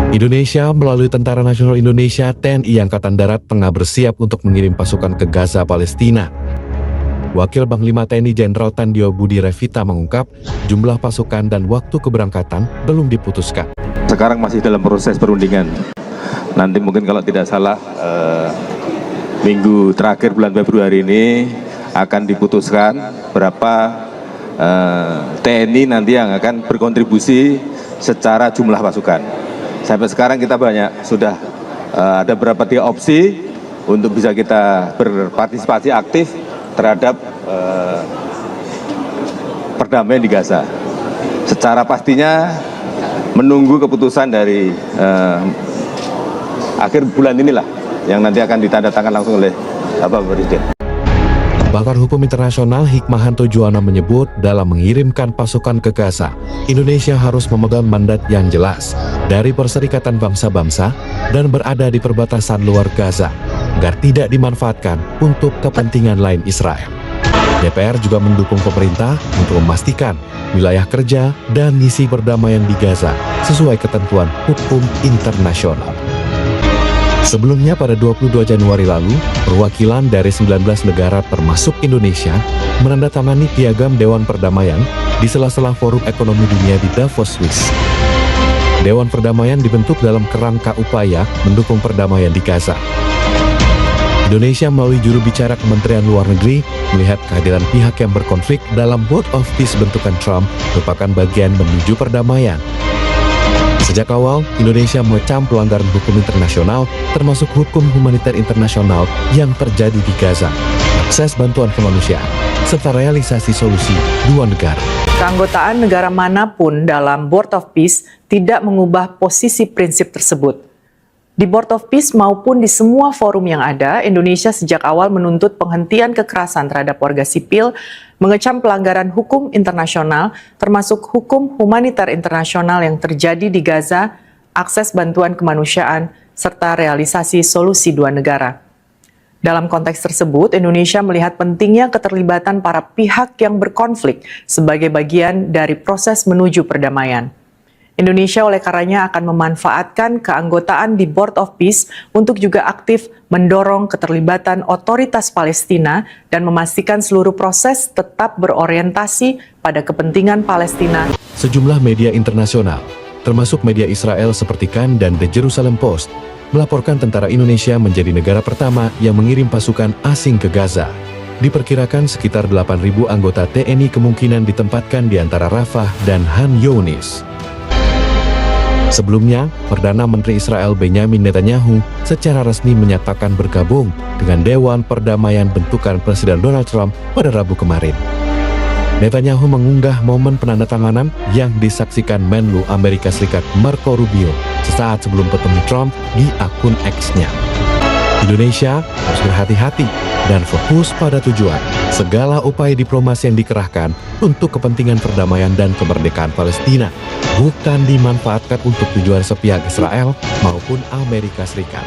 Indonesia melalui Tentara Nasional Indonesia TNI Angkatan Darat tengah bersiap untuk mengirim pasukan ke Gaza, Palestina. Wakil Panglima TNI Jenderal Tandio Budi Revita mengungkap jumlah pasukan dan waktu keberangkatan belum diputuskan. Sekarang masih dalam proses perundingan. Nanti mungkin kalau tidak salah minggu terakhir bulan Februari ini akan diputuskan berapa TNI nanti yang akan berkontribusi secara jumlah pasukan. Sampai sekarang kita sudah ada beberapa opsi untuk bisa kita berpartisipasi aktif terhadap perdamaian di Gaza. Secara pastinya menunggu keputusan dari akhir bulan inilah yang nanti akan ditandatangan langsung oleh Bapak Presiden. Pakar Hukum Internasional Hikmahanto Juwana menyebut dalam mengirimkan pasukan ke Gaza, Indonesia harus memegang mandat yang jelas dari Perserikatan Bangsa-Bangsa dan berada di perbatasan luar Gaza, agar tidak dimanfaatkan untuk kepentingan lain Israel. DPR juga mendukung pemerintah untuk memastikan wilayah kerja dan misi perdamaian di Gaza sesuai ketentuan hukum internasional. Sebelumnya pada 22 Januari lalu, perwakilan dari 19 negara termasuk Indonesia menandatangani piagam Dewan Perdamaian di sela-sela Forum Ekonomi Dunia di Davos, Swiss. Dewan Perdamaian dibentuk dalam kerangka upaya mendukung perdamaian di Gaza. Indonesia melalui juru bicara Kementerian Luar Negeri melihat kehadiran pihak yang berkonflik dalam Board of Peace bentukan Trump merupakan bagian menuju perdamaian. Sejak awal, Indonesia mengecam pelanggaran hukum internasional, termasuk hukum humaniter internasional yang terjadi di Gaza, akses bantuan kemanusiaan, serta realisasi solusi dua negara. Keanggotaan negara manapun dalam Board of Peace tidak mengubah posisi prinsip tersebut. Di Board of Peace maupun di semua forum yang ada, Indonesia sejak awal menuntut penghentian kekerasan terhadap warga sipil, mengecam pelanggaran hukum internasional, termasuk hukum humaniter internasional yang terjadi di Gaza, akses bantuan kemanusiaan, serta realisasi solusi dua negara. Dalam konteks tersebut, Indonesia melihat pentingnya keterlibatan para pihak yang berkonflik sebagai bagian dari proses menuju perdamaian. Indonesia oleh karenanya akan memanfaatkan keanggotaan di Board of Peace untuk juga aktif mendorong keterlibatan otoritas Palestina dan memastikan seluruh proses tetap berorientasi pada kepentingan Palestina. Sejumlah media internasional, termasuk media Israel seperti Kan dan The Jerusalem Post, melaporkan tentara Indonesia menjadi negara pertama yang mengirim pasukan asing ke Gaza. Diperkirakan sekitar 8.000 anggota TNI kemungkinan ditempatkan di antara Rafah dan Han Younis. Sebelumnya, Perdana Menteri Israel Benjamin Netanyahu secara resmi menyatakan bergabung dengan Dewan Perdamaian bentukan Presiden Donald Trump pada Rabu kemarin. Netanyahu mengunggah momen penandatanganan yang disaksikan Menlu Amerika Serikat Marco Rubio sesaat sebelum bertemu Trump di akun X-nya. Indonesia harus berhati-hati dan fokus pada tujuan. Segala upaya diplomasi yang dikerahkan untuk kepentingan perdamaian dan kemerdekaan Palestina bukan dimanfaatkan untuk tujuan sepihak Israel maupun Amerika Serikat.